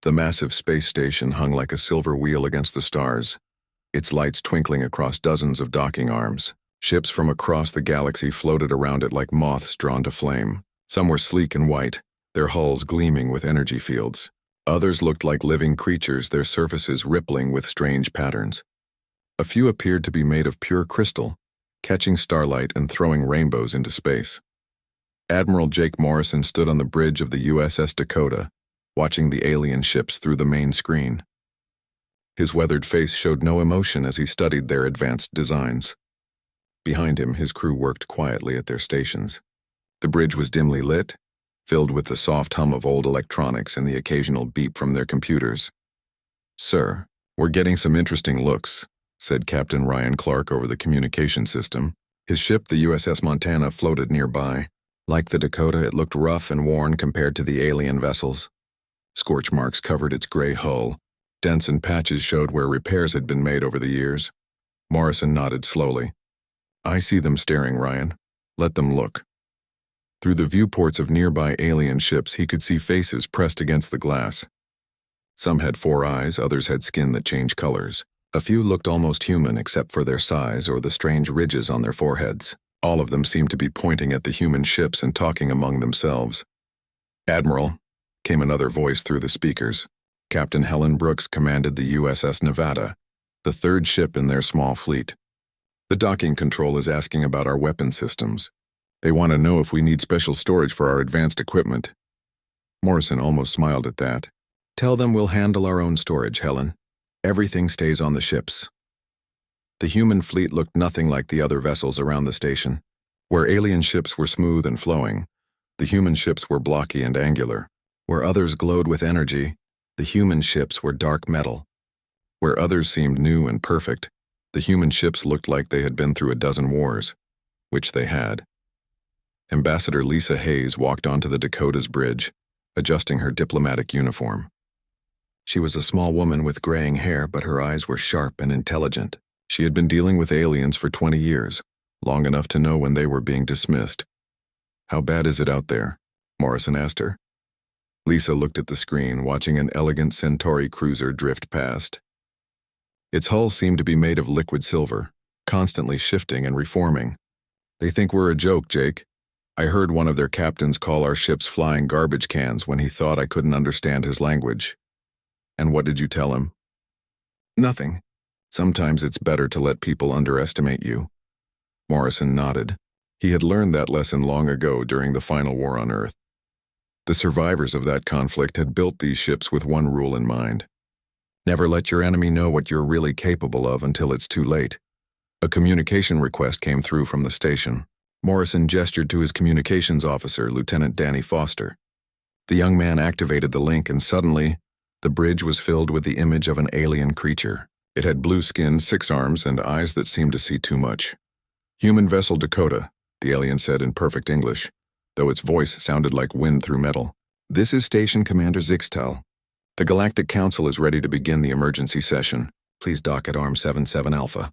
The massive space station hung like a silver wheel against the stars, its lights twinkling across dozens of docking arms. Ships from across the galaxy floated around it like moths drawn to flame. Some were sleek and white, their hulls gleaming with energy fields. Others looked like living creatures, their surfaces rippling with strange patterns. A few appeared to be made of pure crystal, catching starlight and throwing rainbows into space. Admiral Jake Morrison stood on the bridge of the USS Dakota, watching the alien ships through the main screen. His weathered face showed no emotion as he studied their advanced designs. Behind him, his crew worked quietly at their stations. The bridge was dimly lit, filled with the soft hum of old electronics and the occasional beep from their computers. "Sir, we're getting some interesting looks," said Captain Ryan Clark over the communication system. His ship, the USS Montana, floated nearby. Like the Dakota, it looked rough and worn compared to the alien vessels. Scorch marks covered its gray hull. Dents and patches showed where repairs had been made over the years. Morrison nodded slowly. "I see them staring, Ryan. Let them look." Through the viewports of nearby alien ships, he could see faces pressed against the glass. Some had 4 eyes, others had skin that changed colors. A few looked almost human except for their size or the strange ridges on their foreheads. All of them seemed to be pointing at the human ships and talking among themselves. "Admiral," came another voice through the speakers. Captain Helen Brooks commanded the USS Nevada, the 3rd ship in their small fleet. "The docking control is asking about our weapon systems. They want to know if we need special storage for our advanced equipment." Morrison almost smiled at that. "Tell them we'll handle our own storage, Helen. Everything stays on the ships." The human fleet looked nothing like the other vessels around the station. Where alien ships were smooth and flowing, the human ships were blocky and angular. Where others glowed with energy, the human ships were dark metal. Where others seemed new and perfect, the human ships looked like they had been through a dozen wars, which they had. Ambassador Lisa Hayes walked onto the Dakota's bridge, adjusting her diplomatic uniform. She was a small woman with graying hair, but her eyes were sharp and intelligent. She had been dealing with aliens for 20 years, long enough to know when they were being dismissed. "How bad is it out there?" Morrison asked her. Lisa looked at the screen, watching an elegant Centauri cruiser drift past. Its hull seemed to be made of liquid silver, constantly shifting and reforming. "They think we're a joke, Jake. I heard one of their captains call our ships flying garbage cans when he thought I couldn't understand his language." "And what did you tell him?" "Nothing. Sometimes it's better to let people underestimate you." Morrison nodded. He had learned that lesson long ago during the final war on Earth. The survivors of that conflict had built these ships with one rule in mind: never let your enemy know what you're really capable of until it's too late. A communication request came through from the station. Morrison gestured to his communications officer, Lieutenant Danny Foster. The young man activated the link, and suddenly, the bridge was filled with the image of an alien creature. It had blue skin, 6 arms, and eyes that seemed to see too much. "Human vessel Dakota," the alien said in perfect English, though its voice sounded like wind through metal. "This is Station Commander Zixtal. The Galactic Council is ready to begin the emergency session. Please dock at Arm 77 Alpha."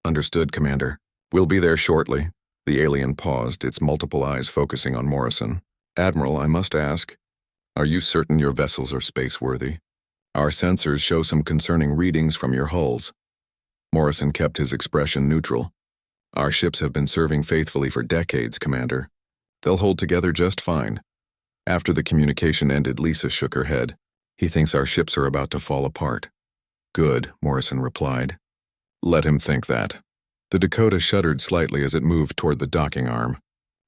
"Understood, Commander. We'll be there shortly." The alien paused, its multiple eyes focusing on Morrison. "Admiral, I must ask, are you certain your vessels are space-worthy? Our sensors show some concerning readings from your hulls." Morrison kept his expression neutral. "Our ships have been serving faithfully for decades, Commander. They'll hold together just fine." After the communication ended, Lisa shook her head. "He thinks our ships are about to fall apart." "Good," Morrison replied. "Let him think that." The Dakota shuddered slightly as it moved toward the docking arm.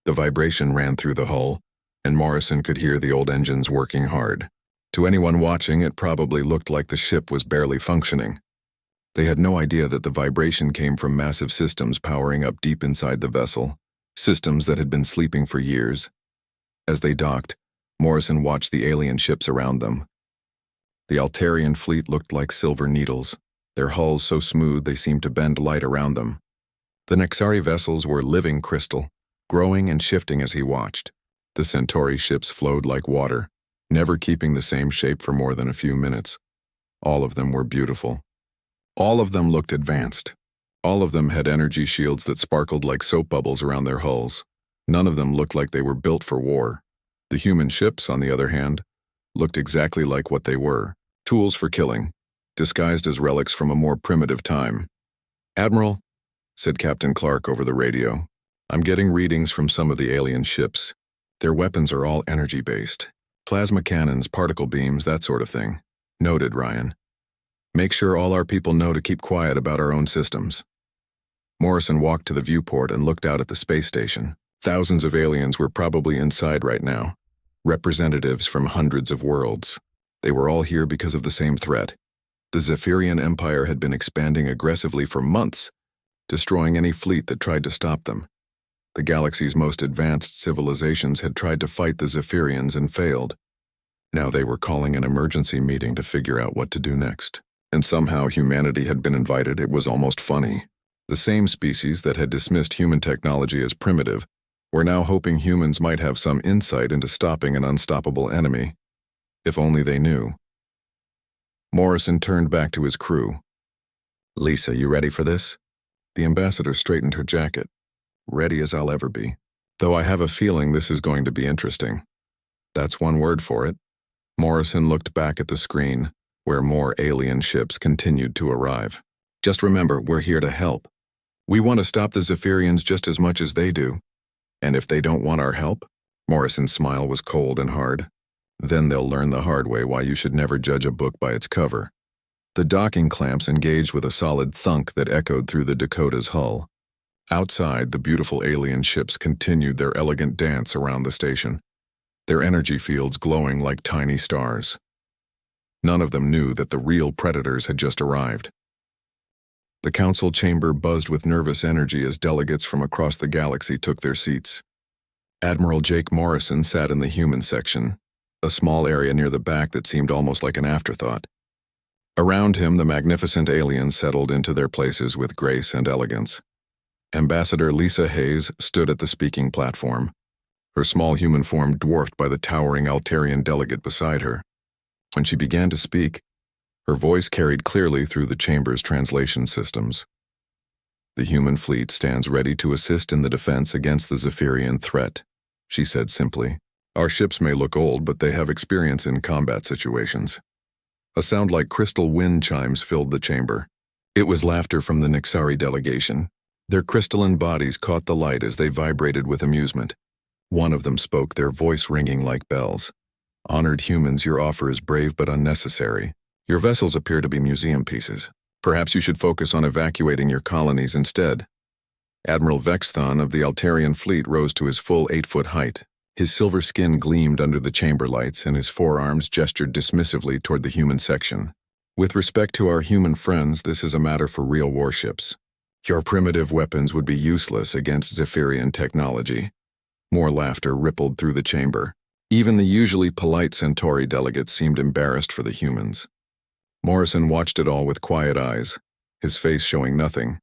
The vibration ran through the hull, and Morrison could hear the old engines working hard. To anyone watching, it probably looked like the ship was barely functioning. They had no idea that the vibration came from massive systems powering up deep inside the vessel, systems that had been sleeping for years. As they docked, Morrison watched the alien ships around them. The Altarian fleet looked like silver needles, their hulls so smooth they seemed to bend light around them. The Nexari vessels were living crystal, growing and shifting as he watched. The Centauri ships flowed like water, never keeping the same shape for more than a few minutes. All of them were beautiful. All of them looked advanced. All of them had energy shields that sparkled like soap bubbles around their hulls. None of them looked like they were built for war. The human ships, on the other hand, looked exactly like what they were, tools for killing, disguised as relics from a more primitive time. "Admiral," said Captain Clark over the radio, "I'm getting readings from some of the alien ships. Their weapons are all energy-based. Plasma cannons, particle beams, that sort of thing." "Noted, Ryan. Make sure all our people know to keep quiet about our own systems." Morrison walked to the viewport and looked out at the space station. Thousands of aliens were probably inside right now. Representatives from hundreds of worlds. They were all here because of the same threat. The Zephyrian Empire had been expanding aggressively for months, destroying any fleet that tried to stop them. The galaxy's most advanced civilizations had tried to fight the Zephyrians and failed. Now they were calling an emergency meeting to figure out what to do next. And somehow humanity had been invited. It was almost funny. The same species that had dismissed human technology as primitive were now hoping humans might have some insight into stopping an unstoppable enemy. If only they knew. Morrison turned back to his crew. "Lisa, you ready for this?" The ambassador straightened her jacket. "Ready as I'll ever be. Though I have a feeling this is going to be interesting." "That's one word for it." Morrison looked back at the screen, where more alien ships continued to arrive. "Just remember, we're here to help. We want to stop the Zephyrians just as much as they do. And if they don't want our help," Morrison's smile was cold and hard, "then they'll learn the hard way why you should never judge a book by its cover." The docking clamps engaged with a solid thunk that echoed through the Dakota's hull. Outside, the beautiful alien ships continued their elegant dance around the station, their energy fields glowing like tiny stars. None of them knew that the real predators had just arrived. The council chamber buzzed with nervous energy as delegates from across the galaxy took their seats. Admiral Jake Morrison sat in the human section, a small area near the back that seemed almost like an afterthought. Around him, the magnificent aliens settled into their places with grace and elegance. Ambassador Lisa Hayes stood at the speaking platform, her small human form dwarfed by the towering Altarian delegate beside her. When she began to speak, her voice carried clearly through the chamber's translation systems. "The human fleet stands ready to assist in the defense against the Zephyrian threat," she said simply. "Our ships may look old, but they have experience in combat situations." A sound like crystal wind chimes filled the chamber. It was laughter from the Nixari delegation. Their crystalline bodies caught the light as they vibrated with amusement. One of them spoke, their voice ringing like bells. "Honored humans, your offer is brave but unnecessary. Your vessels appear to be museum pieces. Perhaps you should focus on evacuating your colonies instead." Admiral Vexthon of the Altarian fleet rose to his full 8-foot height. His silver skin gleamed under the chamber lights, and his forearms gestured dismissively toward the human section. "With respect to our human friends, this is a matter for real warships. Your primitive weapons would be useless against Zephyrian technology." More laughter rippled through the chamber. Even the usually polite Centauri delegates seemed embarrassed for the humans. Morrison watched it all with quiet eyes, his face showing nothing.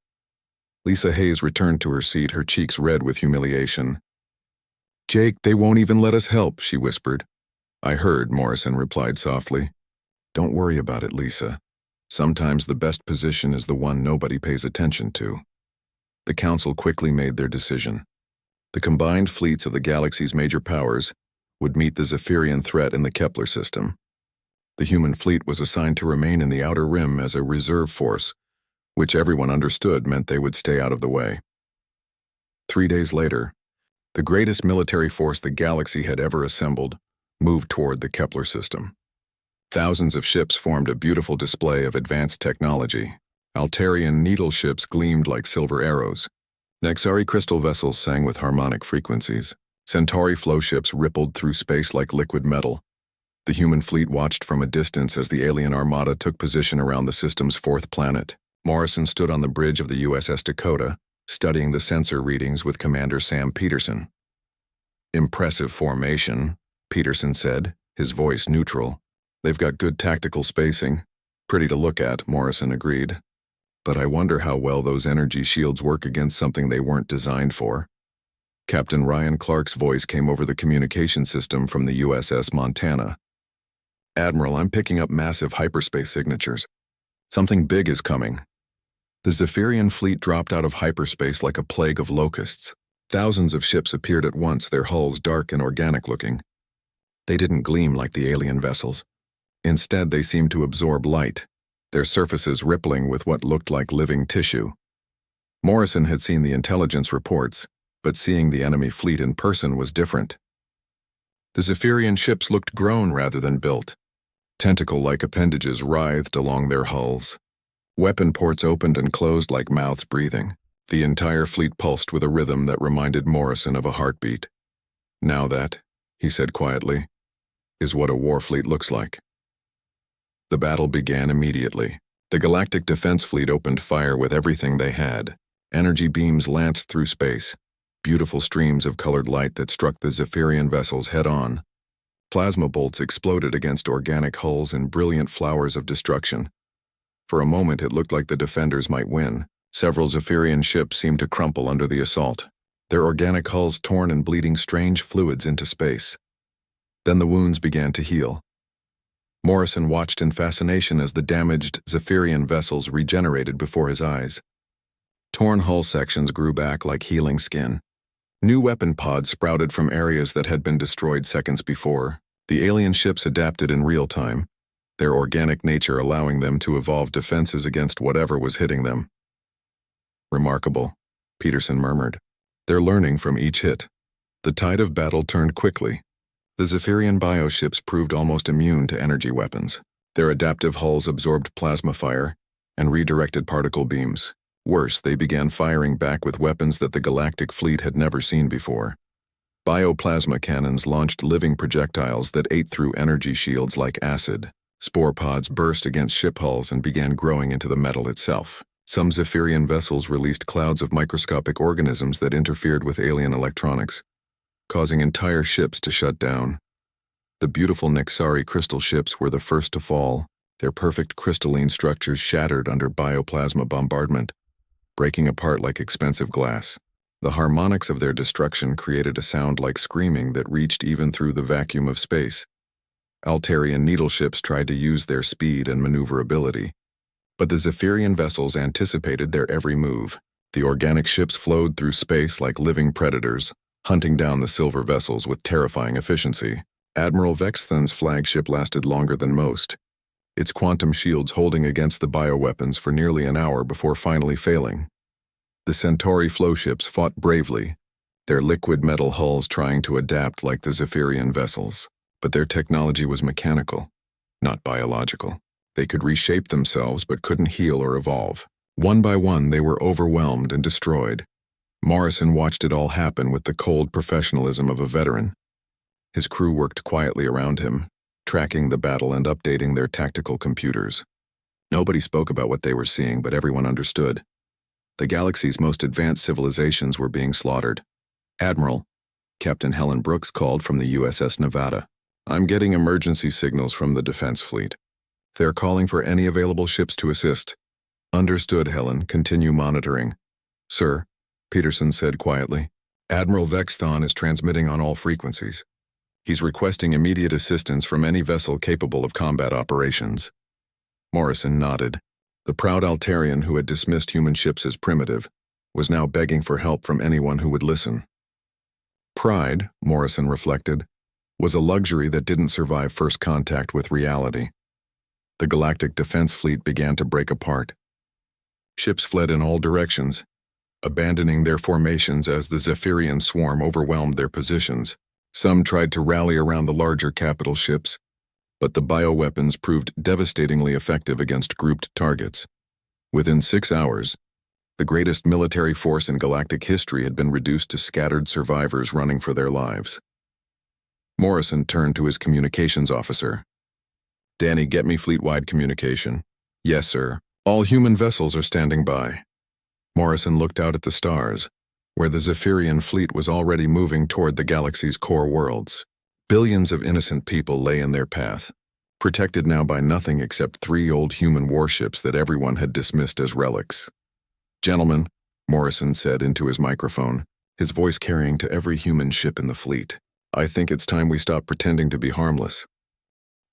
Lisa Hayes returned to her seat, her cheeks red with humiliation. "Jake, they won't even let us help," she whispered. "I heard," Morrison replied softly. "Don't worry about it, Lisa. Sometimes the best position is the one nobody pays attention to." The council quickly made their decision. The combined fleets of the galaxy's major powers would meet the Zephyrian threat in the Kepler system. The human fleet was assigned to remain in the outer rim as a reserve force, which everyone understood meant they would stay out of the way. 3 days later, the greatest military force the galaxy had ever assembled moved toward the Kepler system. Thousands of ships formed a beautiful display of advanced technology. Altarian needle ships gleamed like silver arrows. Nexari crystal vessels sang with harmonic frequencies. Centauri flow ships rippled through space like liquid metal. The human fleet watched from a distance as the alien armada took position around the system's 4th planet. Morrison stood on the bridge of the USS Dakota, studying the sensor readings with Commander Sam Peterson. "Impressive formation," Peterson said, his voice neutral. "They've got good tactical spacing. Pretty to look at," Morrison agreed. "But I wonder how well those energy shields work against something they weren't designed for." Captain Ryan Clark's voice came over the communication system from the USS Montana. "Admiral, I'm picking up massive hyperspace signatures. Something big is coming." The Zephyrian fleet dropped out of hyperspace like a plague of locusts. Thousands of ships appeared at once, their hulls dark and organic looking. They didn't gleam like the alien vessels. Instead, they seemed to absorb light, their surfaces rippling with what looked like living tissue. Morrison had seen the intelligence reports, but seeing the enemy fleet in person was different. The Zephyrian ships looked grown rather than built. Tentacle-like appendages writhed along their hulls. Weapon ports opened and closed like mouths breathing. The entire fleet pulsed with a rhythm that reminded Morrison of a heartbeat. "Now that," he said quietly, "is what a war fleet looks like." The battle began immediately. The Galactic Defense Fleet opened fire with everything they had. Energy beams lanced through space, beautiful streams of colored light that struck the Zephyrian vessels head-on. Plasma bolts exploded against organic hulls in brilliant flowers of destruction. For a moment it looked like the defenders might win. Several Zephyrian ships seemed to crumple under the assault, their organic hulls torn and bleeding strange fluids into space. Then the wounds began to heal. Morrison watched in fascination as the damaged Zephyrian vessels regenerated before his eyes. Torn hull sections grew back like healing skin. New weapon pods sprouted from areas that had been destroyed seconds before. The alien ships adapted in real time, their organic nature allowing them to evolve defenses against whatever was hitting them. "Remarkable," Peterson murmured. "They're learning from each hit." The tide of battle turned quickly. The Zephyrian bioships proved almost immune to energy weapons. Their adaptive hulls absorbed plasma fire and redirected particle beams. Worse, they began firing back with weapons that the Galactic Fleet had never seen before. Bioplasma cannons launched living projectiles that ate through energy shields like acid. Spore pods burst against ship hulls and began growing into the metal itself. Some Zephyrian vessels released clouds of microscopic organisms that interfered with alien electronics, causing entire ships to shut down. The beautiful Nexari crystal ships were the first to fall, their perfect crystalline structures shattered under bioplasma bombardment, breaking apart like expensive glass. The harmonics of their destruction created a sound like screaming that reached even through the vacuum of space. Altarian needle ships tried to use their speed and maneuverability, but the Zephyrian vessels anticipated their every move. The organic ships flowed through space like living predators, hunting down the silver vessels with terrifying efficiency. Admiral Vexthon's flagship lasted longer than most, its quantum shields holding against the bioweapons for nearly an hour before finally failing. The Centauri flowships fought bravely, their liquid metal hulls trying to adapt like the Zephyrian vessels. But their technology was mechanical, not biological. They could reshape themselves but couldn't heal or evolve. One by one, they were overwhelmed and destroyed. Morrison watched it all happen with the cold professionalism of a veteran. His crew worked quietly around him, tracking the battle and updating their tactical computers. Nobody spoke about what they were seeing, but everyone understood. The galaxy's most advanced civilizations were being slaughtered. "Admiral," Captain Helen Brooks called from the USS Nevada. "I'm getting emergency signals from the Defense Fleet. They're calling for any available ships to assist." "Understood, Helen. Continue monitoring." "Sir," Peterson said quietly, "Admiral Vexthon is transmitting on all frequencies. He's requesting immediate assistance from any vessel capable of combat operations." Morrison nodded. The proud Altarian who had dismissed human ships as primitive was now begging for help from anyone who would listen. Pride, Morrison reflected, was a luxury that didn't survive first contact with reality. The Galactic Defense Fleet began to break apart. Ships fled in all directions, abandoning their formations as the Zephyrian swarm overwhelmed their positions. Some tried to rally around the larger capital ships, but the bioweapons proved devastatingly effective against grouped targets. Within 6 hours, the greatest military force in galactic history had been reduced to scattered survivors running for their lives. Morrison turned to his communications officer. "Danny, get me fleet-wide communication." "Yes, sir. All human vessels are standing by." Morrison looked out at the stars, where the Zephyrian fleet was already moving toward the galaxy's core worlds. Billions of innocent people lay in their path, protected now by nothing except 3 old human warships that everyone had dismissed as relics. "Gentlemen," Morrison said into his microphone, his voice carrying to every human ship in the fleet, "I think it's time we stop pretending to be harmless."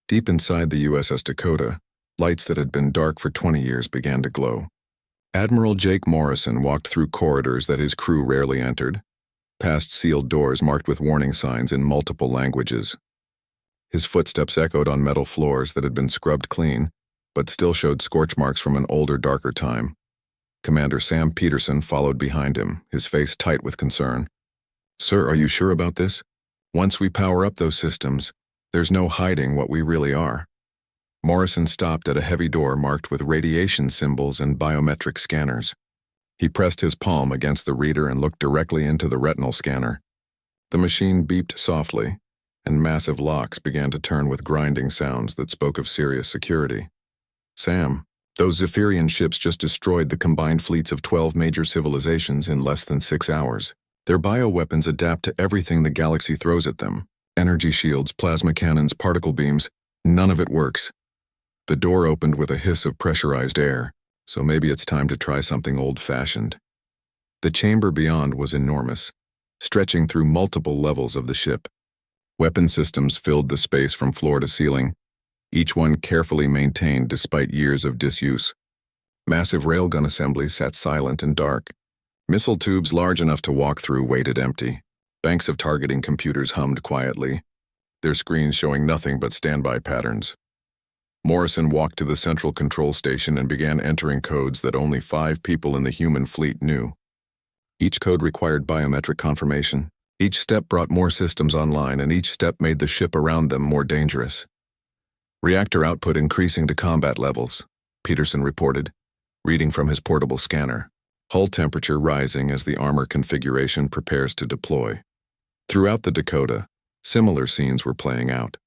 Deep inside the USS Dakota, lights that had been dark for 20 years began to glow. Admiral Jake Morrison walked through corridors that his crew rarely entered, past sealed doors marked with warning signs in multiple languages. His footsteps echoed on metal floors that had been scrubbed clean, but still showed scorch marks from an older, darker time. Commander Sam Peterson followed behind him, his face tight with concern. "Sir, are you sure about this? Once we power up those systems, there's no hiding what we really are." Morrison stopped at a heavy door marked with radiation symbols and biometric scanners. He pressed his palm against the reader and looked directly into the retinal scanner. The machine beeped softly, and massive locks began to turn with grinding sounds that spoke of serious security. "Sam, those Zephyrian ships just destroyed the combined fleets of 12 major civilizations in less than 6 hours. Their bioweapons adapt to everything the galaxy throws at them. Energy shields, plasma cannons, particle beams, none of it works." The door opened with a hiss of pressurized air, so maybe it's time to try something old-fashioned. The chamber beyond was enormous, stretching through multiple levels of the ship. Weapon systems filled the space from floor to ceiling, each one carefully maintained despite years of disuse. Massive railgun assemblies sat silent and dark. Missile tubes large enough to walk through waited empty. Banks of targeting computers hummed quietly, their screens showing nothing but standby patterns. Morrison walked to the central control station and began entering codes that only 5 people in the human fleet knew. Each code required biometric confirmation. Each step brought more systems online, and each step made the ship around them more dangerous. "Reactor output increasing to combat levels," Peterson reported, reading from his portable scanner. "Hull temperature rising as the armor configuration prepares to deploy." Throughout the Dakota, similar scenes were playing out.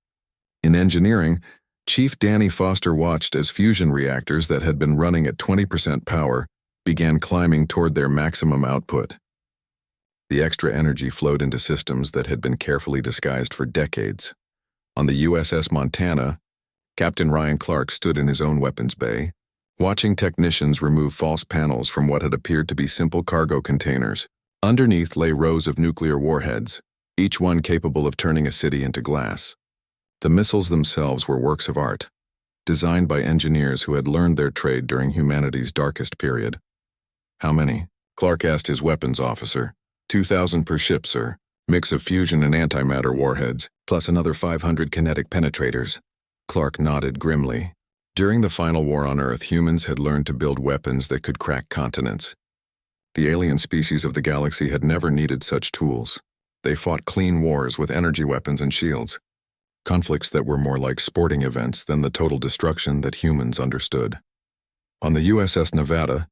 In engineering, Chief Danny Foster watched as fusion reactors that had been running at 20% power began climbing toward their maximum output. The extra energy flowed into systems that had been carefully disguised for decades. On the USS Montana, Captain Ryan Clark stood in his own weapons bay, watching technicians remove false panels from what had appeared to be simple cargo containers. Underneath lay rows of nuclear warheads, each one capable of turning a city into glass. The missiles themselves were works of art, designed by engineers who had learned their trade during humanity's darkest period. "How many?" Clark asked his weapons officer. 2,000 per ship, sir. Mix of fusion and antimatter warheads, plus another 500 kinetic penetrators. Clark nodded grimly. During the final war on Earth, humans had learned to build weapons that could crack continents. The alien species of the galaxy had never needed such tools. They fought clean wars with energy weapons and shields. Conflicts that were more like sporting events than the total destruction that humans understood. On the USS Nevada,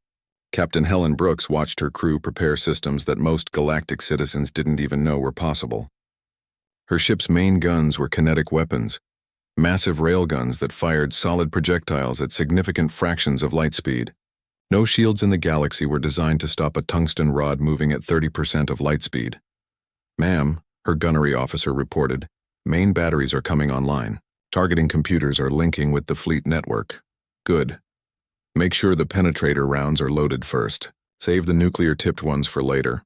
Captain Helen Brooks watched her crew prepare systems that most galactic citizens didn't even know were possible. Her ship's main guns were kinetic weapons, massive railguns that fired solid projectiles at significant fractions of light speed. No shields in the galaxy were designed to stop a tungsten rod moving at 30% of light speed. "Ma'am," her gunnery officer reported, "main batteries are coming online. Targeting computers are linking with the fleet network." "Good. Make sure the penetrator rounds are loaded first. Save the nuclear-tipped ones for later."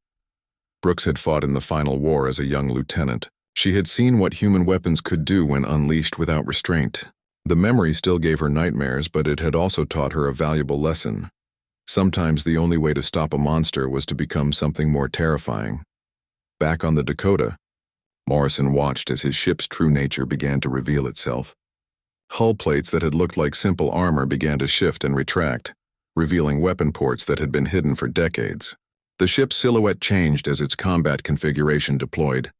Brooks had fought in the final war as a young lieutenant. She had seen what human weapons could do when unleashed without restraint. The memory still gave her nightmares, but it had also taught her a valuable lesson. Sometimes the only way to stop a monster was to become something more terrifying. Back on the Dakota, Morrison watched as his ship's true nature began to reveal itself. Hull plates that had looked like simple armor began to shift and retract, revealing weapon ports that had been hidden for decades. The ship's silhouette changed as its combat configuration deployed,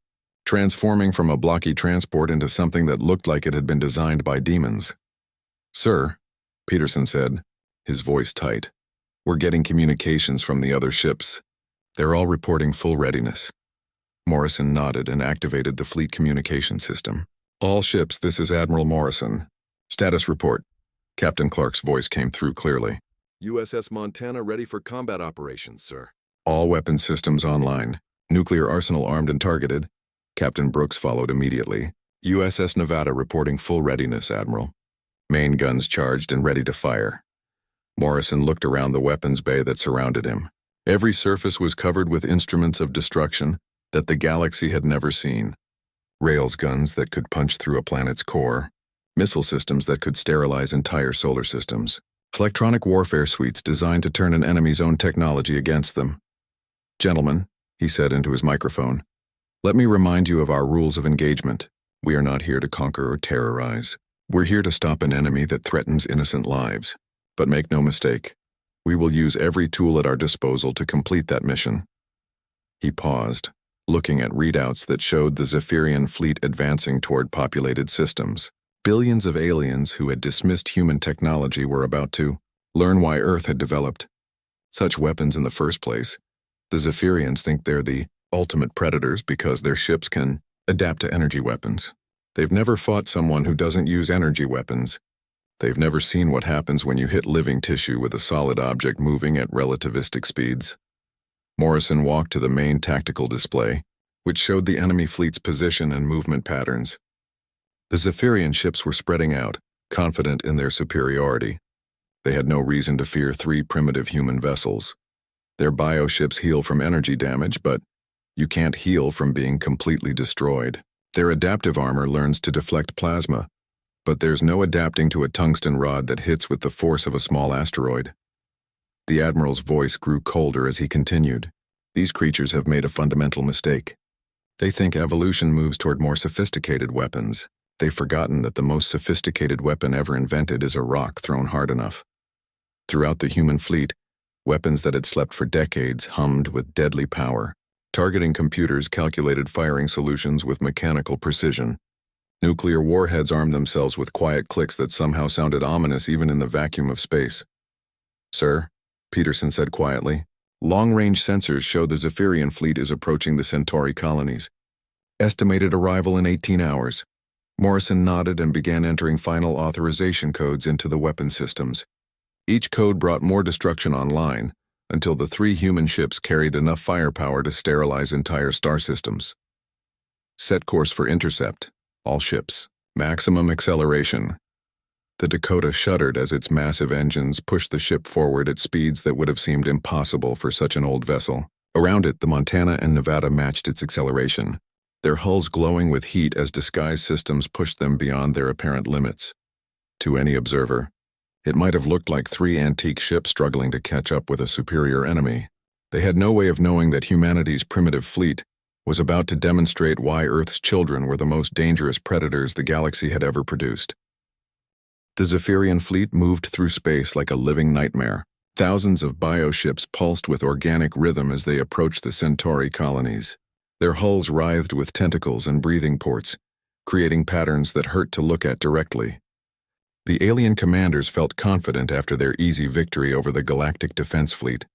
transforming from a blocky transport into something that looked like it had been designed by demons. "Sir," Peterson said, his voice tight, "we're getting communications from the other ships. They're all reporting full readiness." Morrison nodded and activated the fleet communication system. "All ships, this is Admiral Morrison. Status report." Captain Clark's voice came through clearly. "USS Montana ready for combat operations, sir. All weapon systems online. Nuclear arsenal armed and targeted." Captain Brooks followed immediately. "USS Nevada reporting full readiness, Admiral. Main guns charged and ready to fire." Morrison looked around the weapons bay that surrounded him. Every surface was covered with instruments of destruction that the galaxy had never seen. Rails guns that could punch through a planet's core, missile systems that could sterilize entire solar systems, electronic warfare suites designed to turn an enemy's own technology against them. "Gentlemen," he said into his microphone, "let me remind you of our rules of engagement. We are not here to conquer or terrorize. We're here to stop an enemy that threatens innocent lives. But make no mistake, we will use every tool at our disposal to complete that mission." He paused, looking at readouts that showed the Zephyrian fleet advancing toward populated systems. Billions of aliens who had dismissed human technology were about to learn why Earth had developed such weapons in the first place. The Zephyrians think they're the ultimate predators because their ships can adapt to energy weapons. They've never fought someone who doesn't use energy weapons. They've never seen what happens when you hit living tissue with a solid object moving at relativistic speeds. Morrison walked to the main tactical display, which showed the enemy fleet's position and movement patterns. The Zephyrian ships were spreading out, confident in their superiority. They had no reason to fear 3 primitive human vessels. Their bioships heal from energy damage, but you can't heal from being completely destroyed. Their adaptive armor learns to deflect plasma, but there's no adapting to a tungsten rod that hits with the force of a small asteroid. The Admiral's voice grew colder as he continued. These creatures have made a fundamental mistake. They think evolution moves toward more sophisticated weapons. They've forgotten that the most sophisticated weapon ever invented is a rock thrown hard enough. Throughout the human fleet, weapons that had slept for decades hummed with deadly power. Targeting computers calculated firing solutions with mechanical precision. Nuclear warheads armed themselves with quiet clicks that somehow sounded ominous even in the vacuum of space. "Sir," Peterson said quietly, "long-range sensors show the Zephyrian fleet is approaching the Centauri colonies. Estimated arrival in 18 hours. Morrison nodded and began entering final authorization codes into the weapon systems. Each code brought more destruction online, until the 3 human ships carried enough firepower to sterilize entire star systems. Set course for intercept. All ships. Maximum acceleration." The Dakota shuddered as its massive engines pushed the ship forward at speeds that would have seemed impossible for such an old vessel. Around it, the Montana and Nevada matched its acceleration, their hulls glowing with heat as disguise systems pushed them beyond their apparent limits. To any observer, it might have looked like 3 antique ships struggling to catch up with a superior enemy. They had no way of knowing that humanity's primitive fleet was about to demonstrate why Earth's children were the most dangerous predators the galaxy had ever produced. The Zephyrian fleet moved through space like a living nightmare. Thousands of bioships pulsed with organic rhythm as they approached the Centauri colonies. Their hulls writhed with tentacles and breathing ports, creating patterns that hurt to look at directly. The alien commanders felt confident after their easy victory over the Galactic Defense Fleet.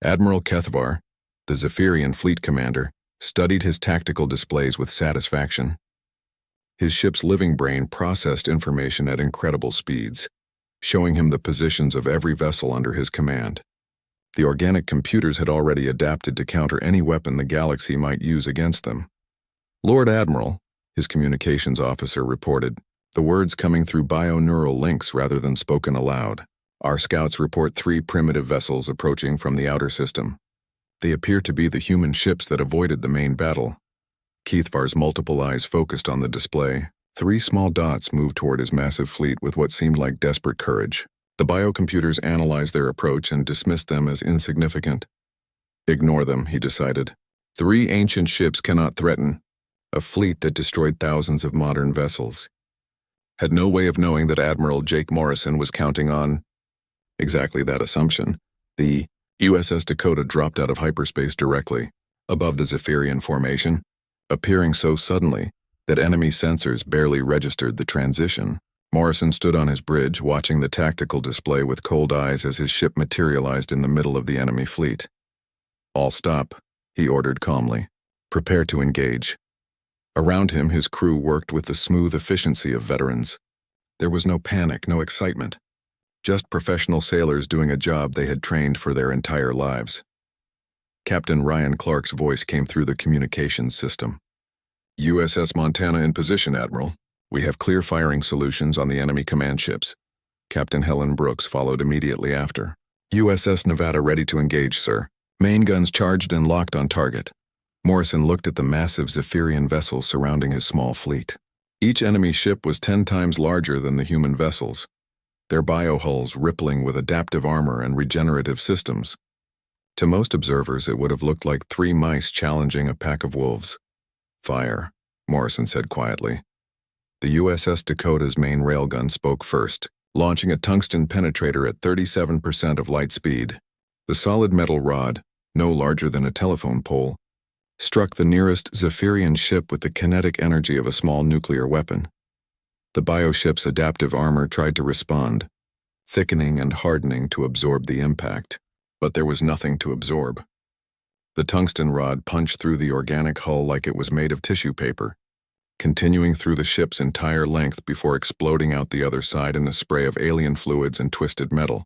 Admiral Kethvar, the Zephyrian fleet commander, studied his tactical displays with satisfaction. His ship's living brain processed information at incredible speeds, showing him the positions of every vessel under his command. The organic computers had already adapted to counter any weapon the galaxy might use against them. "Lord Admiral," his communications officer reported, the words coming through bioneural links rather than spoken aloud. "Our scouts report 3 primitive vessels approaching from the outer system. They appear to be the human ships that avoided the main battle." Kethvar's multiple eyes focused on the display. 3 small dots moved toward his massive fleet with what seemed like desperate courage. The biocomputers analyzed their approach and dismissed them as insignificant. "Ignore them," he decided. 3 ancient ships cannot threaten a fleet that destroyed thousands of modern vessels. Had no way of knowing that Admiral Jake Morrison was counting on exactly that assumption. The USS Dakota dropped out of hyperspace directly, above the Zephyrian formation, appearing so suddenly that enemy sensors barely registered the transition. Morrison stood on his bridge, watching the tactical display with cold eyes as his ship materialized in the middle of the enemy fleet. "All stop," he ordered calmly. "Prepare to engage." Around him, his crew worked with the smooth efficiency of veterans. There was no panic, no excitement. Just professional sailors doing a job they had trained for their entire lives. Captain Ryan Clark's voice came through the communications system. "USS Montana in position, Admiral. We have clear firing solutions on the enemy command ships." Captain Helen Brooks followed immediately after. "USS Nevada ready to engage, sir. Main guns charged and locked on target." Morrison looked at the massive Zephyrian vessels surrounding his small fleet. Each enemy ship was 10 times larger than the human vessels, their biohulls rippling with adaptive armor and regenerative systems. To most observers, it would have looked like 3 mice challenging a pack of wolves. "Fire," Morrison said quietly. The USS Dakota's main railgun spoke first, launching a tungsten penetrator at 37% of light speed. The solid metal rod, no larger than a telephone pole, struck the nearest Zephyrian ship with the kinetic energy of a small nuclear weapon. The bioship's adaptive armor tried to respond, thickening and hardening to absorb the impact, but there was nothing to absorb. The tungsten rod punched through the organic hull like it was made of tissue paper, continuing through the ship's entire length before exploding out the other side in a spray of alien fluids and twisted metal.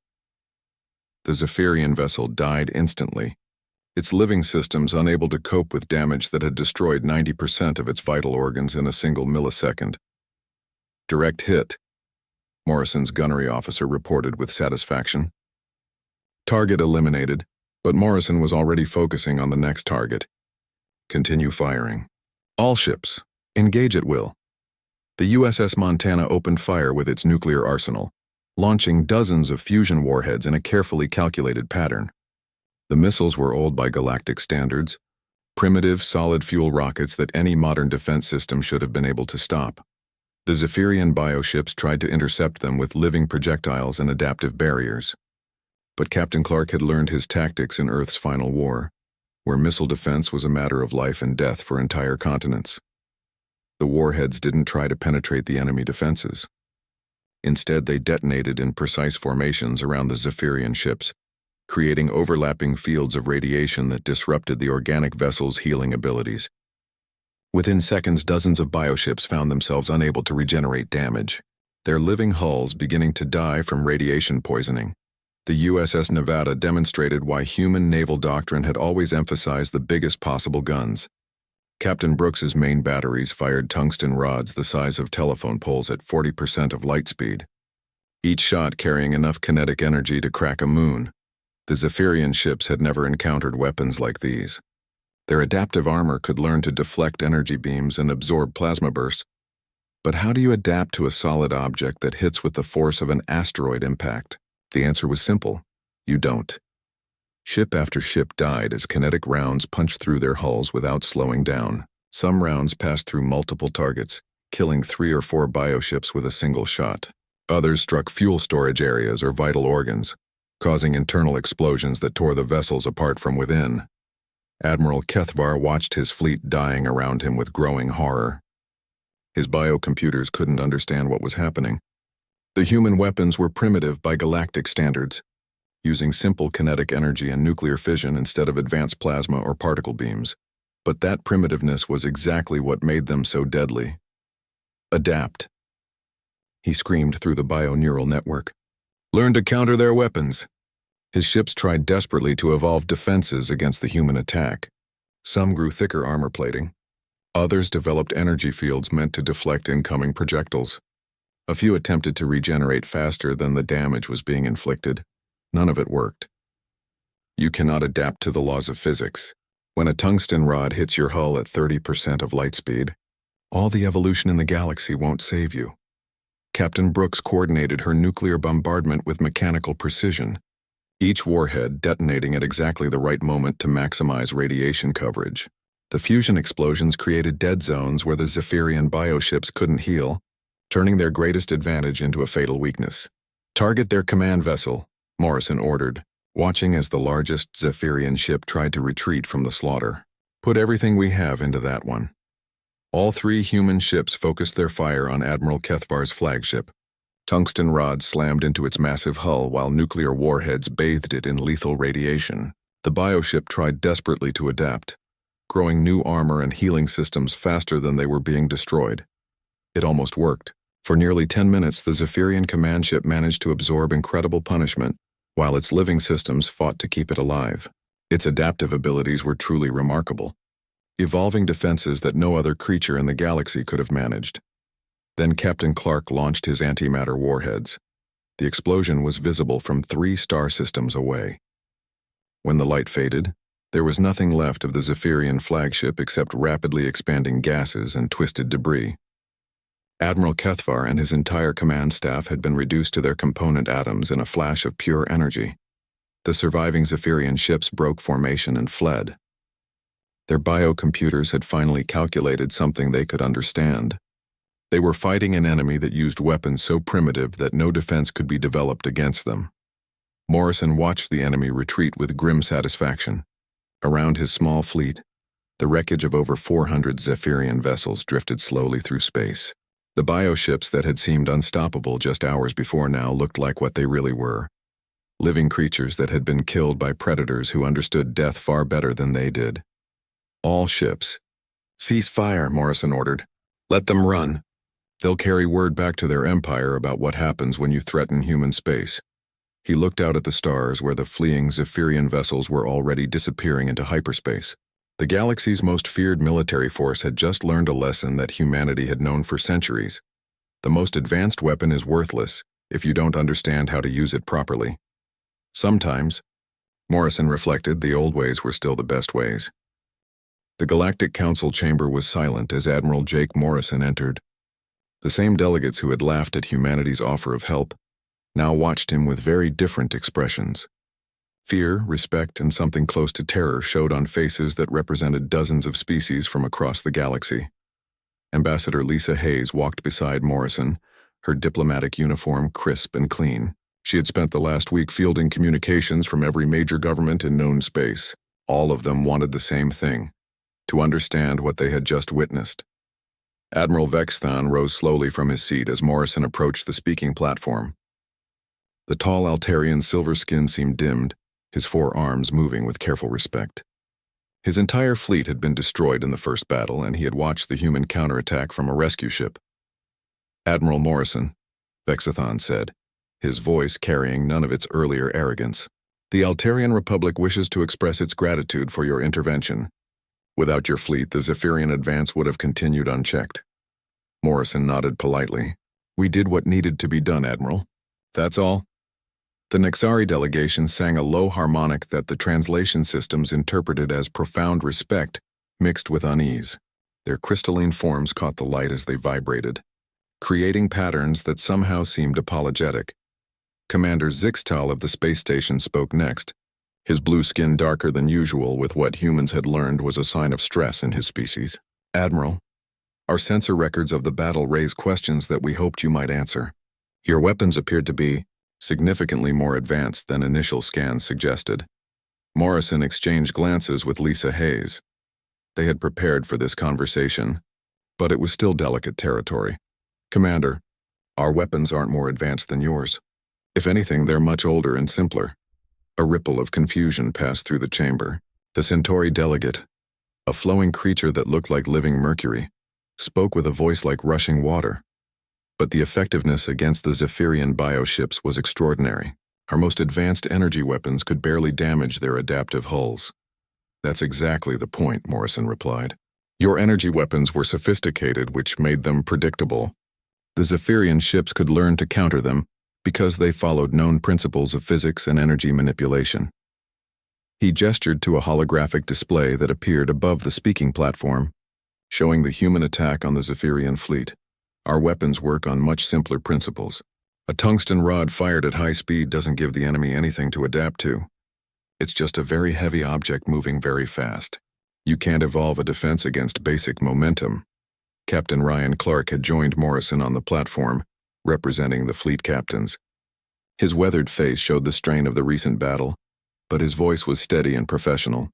The Zephyrian vessel died instantly, its living systems unable to cope with damage that had destroyed 90% of its vital organs in a single millisecond. Direct hit, Morrison's gunnery officer reported with satisfaction. Target eliminated, but Morrison was already focusing on the next target. Continue firing. All ships, engage at will. The USS Montana opened fire with its nuclear arsenal, launching dozens of fusion warheads in a carefully calculated pattern. The missiles were old by galactic standards, primitive solid-fuel rockets that any modern defense system should have been able to stop. The Zephyrian bioships tried to intercept them with living projectiles and adaptive barriers. But Captain Clark had learned his tactics in Earth's final war, where missile defense was a matter of life and death for entire continents. The warheads didn't try to penetrate the enemy defenses. Instead, they detonated in precise formations around the Zephyrian ships, creating overlapping fields of radiation that disrupted the organic vessel's healing abilities. Within seconds, dozens of bioships found themselves unable to regenerate damage, their living hulls beginning to die from radiation poisoning. The USS Nevada demonstrated why human naval doctrine had always emphasized the biggest possible guns. Captain Brooks's main batteries fired tungsten rods the size of telephone poles at 40% of light speed, each shot carrying enough kinetic energy to crack a moon. The Zephyrian ships had never encountered weapons like these. Their adaptive armor could learn to deflect energy beams and absorb plasma bursts. But how do you adapt to a solid object that hits with the force of an asteroid impact? The answer was simple: you don't. Ship after ship died as kinetic rounds punched through their hulls without slowing down. Some rounds passed through multiple targets, killing 3 or 4 bioships with a single shot. Others struck fuel storage areas or vital organs, causing internal explosions that tore the vessels apart from within. Admiral Kethvar watched his fleet dying around him with growing horror. His biocomputers couldn't understand what was happening. The human weapons were primitive by galactic standards, using simple kinetic energy and nuclear fission instead of advanced plasma or particle beams. But that primitiveness was exactly what made them so deadly. Adapt, he screamed through the bio-neural network. Learn to counter their weapons. His ships tried desperately to evolve defenses against the human attack. Some grew thicker armor plating. Others developed energy fields meant to deflect incoming projectiles. A few attempted to regenerate faster than the damage was being inflicted. None of it worked. You cannot adapt to the laws of physics. When a tungsten rod hits your hull at 30% of light speed, all the evolution in the galaxy won't save you. Captain Brooks coordinated her nuclear bombardment with mechanical precision, each warhead detonating at exactly the right moment to maximize radiation coverage. The fusion explosions created dead zones where the Zephyrian bioships couldn't heal, turning their greatest advantage into a fatal weakness. Target their command vessel, Morrison ordered, watching as the largest Zephyrian ship tried to retreat from the slaughter. Put everything we have into that one. All 3 human ships focused their fire on Admiral Kethvar's flagship. Tungsten rods slammed into its massive hull while nuclear warheads bathed it in lethal radiation. The bioship tried desperately to adapt, growing new armor and healing systems faster than they were being destroyed. It almost worked. For nearly 10 minutes, the Zephyrian command ship managed to absorb incredible punishment, while its living systems fought to keep it alive. Its adaptive abilities were truly remarkable, evolving defenses that no other creature in the galaxy could have managed. Then Captain Clark launched his antimatter warheads. The explosion was visible from 3 star systems away. When the light faded, there was nothing left of the Zephyrian flagship except rapidly expanding gases and twisted debris. Admiral Kethvar and his entire command staff had been reduced to their component atoms in a flash of pure energy. The surviving Zephyrian ships broke formation and fled. Their biocomputers had finally calculated something they could understand. They were fighting an enemy that used weapons so primitive that no defense could be developed against them. Morrison watched the enemy retreat with grim satisfaction. Around his small fleet, the wreckage of over 400 Zephyrian vessels drifted slowly through space. The bioships that had seemed unstoppable just hours before now looked like what they really were. Living creatures that had been killed by predators who understood death far better than they did. All ships. "Cease fire," Morrison ordered. "Let them run. They'll carry word back to their empire about what happens when you threaten human space." He looked out at the stars where the fleeing Zephyrian vessels were already disappearing into hyperspace. The galaxy's most feared military force had just learned a lesson that humanity had known for centuries. The most advanced weapon is worthless if you don't understand how to use it properly. Sometimes, Morrison reflected, the old ways were still the best ways. The Galactic Council chamber was silent as Admiral Jake Morrison entered. The same delegates who had laughed at humanity's offer of help now watched him with very different expressions. Fear, respect, and something close to terror showed on faces that represented dozens of species from across the galaxy. Ambassador Lisa Hayes walked beside Morrison, her diplomatic uniform crisp and clean. She had spent the last week fielding communications from every major government in known space. All of them wanted the same thing: to understand what they had just witnessed. Admiral Vexthon rose slowly from his seat as Morrison approached the speaking platform. The tall Altarian's silver skin seemed dimmed, his 4 arms moving with careful respect. His entire fleet had been destroyed in the first battle, and he had watched the human counterattack from a rescue ship. "Admiral Morrison," Vexthon said, his voice carrying none of its earlier arrogance, "the Altarian Republic wishes to express its gratitude for your intervention. Without your fleet, the Zephyrian advance would have continued unchecked." Morrison nodded politely. "We did what needed to be done, Admiral. That's all." The Nexari delegation sang a low harmonic that the translation systems interpreted as profound respect mixed with unease. Their crystalline forms caught the light as they vibrated, creating patterns that somehow seemed apologetic. Commander Zixtal of the space station spoke next, his blue skin darker than usual with what humans had learned was a sign of stress in his species. "Admiral, our sensor records of the battle raise questions that we hoped you might answer. Your weapons appeared to be significantly more advanced than initial scans suggested." Morrison exchanged glances with Lisa Hayes. They had prepared for this conversation, but it was still delicate territory. "Commander, our weapons aren't more advanced than yours. If anything, they're much older and simpler." A ripple of confusion passed through the chamber. The Centauri delegate, a flowing creature that looked like living mercury, spoke with a voice like rushing water. But the effectiveness against the Zephyrian bioships was extraordinary. Our most advanced energy weapons could barely damage their adaptive hulls. "That's exactly the point," Morrison replied. "Your energy weapons were sophisticated, which made them predictable. The Zephyrian ships could learn to counter them because they followed known principles of physics and energy manipulation." He gestured to a holographic display that appeared above the speaking platform, showing the human attack on the Zephyrian fleet. "Our weapons work on much simpler principles. A tungsten rod fired at high speed doesn't give the enemy anything to adapt to. It's just a very heavy object moving very fast. You can't evolve a defense against basic momentum." Captain Ryan Clark had joined Morrison on the platform, representing the fleet captains. His weathered face showed the strain of the recent battle, but his voice was steady and professional.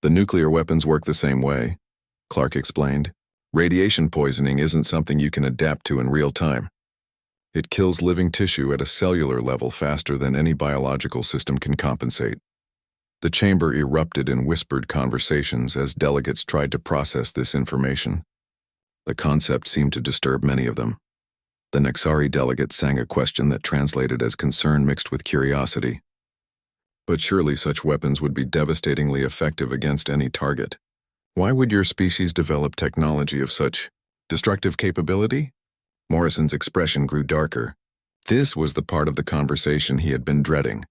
"The nuclear weapons work the same way," Clark explained. "Radiation poisoning isn't something you can adapt to in real time. It kills living tissue at a cellular level faster than any biological system can compensate." The chamber erupted in whispered conversations as delegates tried to process this information. The concept seemed to disturb many of them. The Nexari delegate sang a question that translated as concern mixed with curiosity. "But surely such weapons would be devastatingly effective against any target. Why would your species develop technology of such destructive capability?" Morrison's expression grew darker. This was the part of the conversation he had been dreading.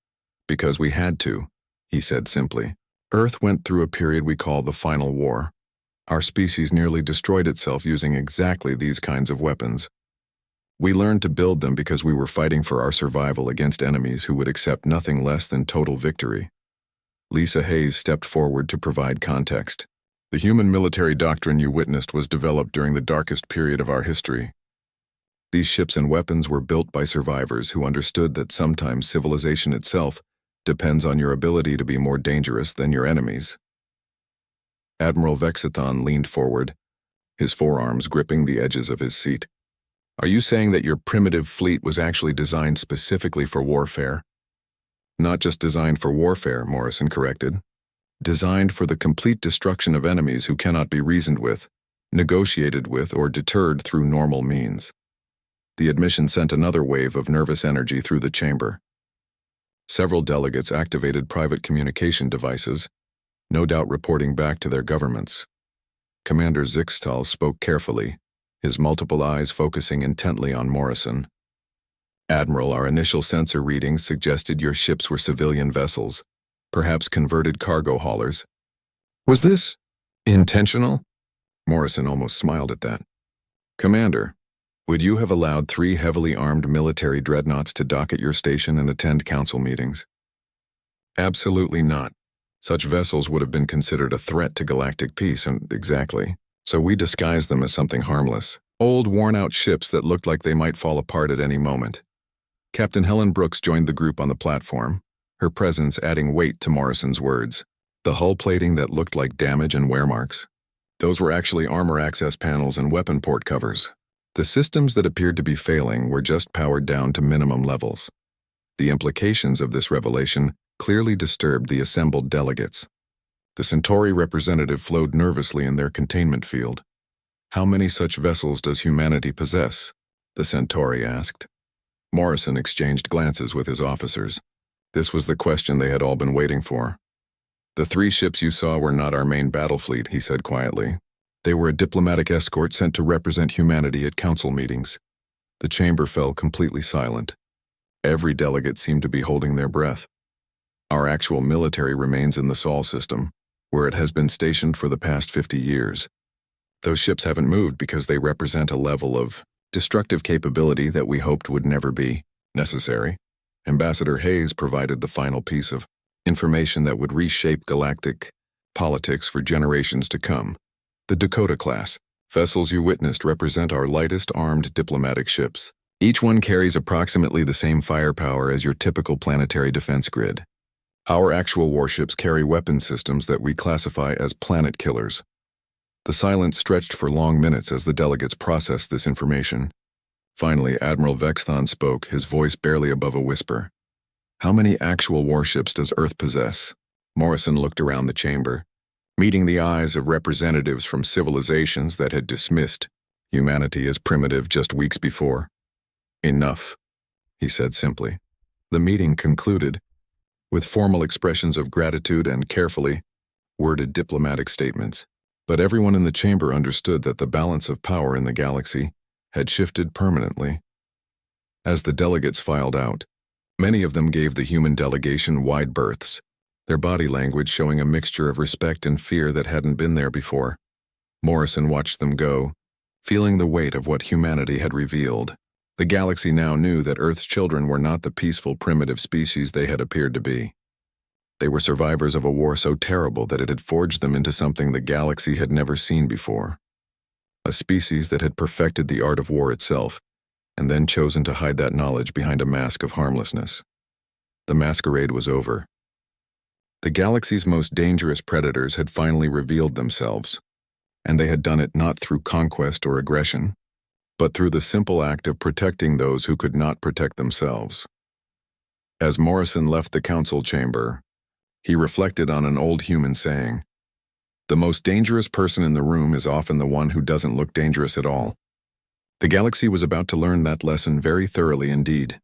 "Because we had to," he said simply. "Earth went through a period we call the Final War. Our species nearly destroyed itself using exactly these kinds of weapons. We learned to build them because we were fighting for our survival against enemies who would accept nothing less than total victory." Lisa Hayes stepped forward to provide context. The human military doctrine you witnessed was developed during the darkest period of our history. These ships and weapons were built by survivors who understood that sometimes civilization itself depends on your ability to be more dangerous than your enemies. Admiral Vexithon leaned forward, his forearms gripping the edges of his seat. Are you saying that your primitive fleet was actually designed specifically for warfare? Not just designed for warfare, Morrison corrected. Designed for the complete destruction of enemies who cannot be reasoned with, negotiated with, or deterred through normal means. The admission sent another wave of nervous energy through the chamber. Several delegates activated private communication devices, no doubt reporting back to their governments. Commander Zixtal spoke carefully, his multiple eyes focusing intently on Morrison. Admiral, our initial sensor readings suggested your ships were civilian vessels, perhaps converted cargo haulers. Was this intentional? Morrison almost smiled at that. Commander, would you have allowed 3 heavily armed military dreadnoughts to dock at your station and attend council meetings? Absolutely not. Such vessels would have been considered a threat to galactic peace, and exactly. So we disguised them as something harmless. Old, worn-out ships that looked like they might fall apart at any moment. Captain Helen Brooks joined the group on the platform, her presence adding weight to Morrison's words. The hull plating that looked like damage and wear marks. Those were actually armor access panels and weapon port covers. The systems that appeared to be failing were just powered down to minimum levels. The implications of this revelation clearly disturbed the assembled delegates. The Centauri representative flowed nervously in their containment field. How many such vessels does humanity possess? The Centauri asked. Morrison exchanged glances with his officers. This was the question they had all been waiting for. The 3 ships you saw were not our main battle fleet, he said quietly. They were a diplomatic escort sent to represent humanity at council meetings. The chamber fell completely silent. Every delegate seemed to be holding their breath. Our actual military remains in the Sol system, where it has been stationed for the past 50 years. Those ships haven't moved because they represent a level of destructive capability that we hoped would never be necessary. Ambassador Hayes provided the final piece of information that would reshape galactic politics for generations to come. The Dakota class vessels you witnessed represent our lightest armed diplomatic ships. Each one carries approximately the same firepower as your typical planetary defense grid. Our actual warships carry weapon systems that we classify as planet killers. The silence stretched for long minutes as the delegates processed this information. Finally, Admiral Vexthon spoke, his voice barely above a whisper. How many actual warships does Earth possess? Morrison looked around the chamber, meeting the eyes of representatives from civilizations that had dismissed humanity as primitive just weeks before. Enough, he said simply. The meeting concluded with formal expressions of gratitude and carefully worded diplomatic statements. But everyone in the chamber understood that the balance of power in the galaxy had shifted permanently. As the delegates filed out, many of them gave the human delegation wide berths, their body language showing a mixture of respect and fear that hadn't been there before. Morrison watched them go, feeling the weight of what humanity had revealed. The galaxy now knew that Earth's children were not the peaceful, primitive species they had appeared to be. They were survivors of a war so terrible that it had forged them into something the galaxy had never seen before. A species that had perfected the art of war itself, and then chosen to hide that knowledge behind a mask of harmlessness. The masquerade was over. The galaxy's most dangerous predators had finally revealed themselves, and they had done it not through conquest or aggression, but through the simple act of protecting those who could not protect themselves. As Morrison left the council chamber, he reflected on an old human saying, "The most dangerous person in the room is often the one who doesn't look dangerous at all." The galaxy was about to learn that lesson very thoroughly indeed.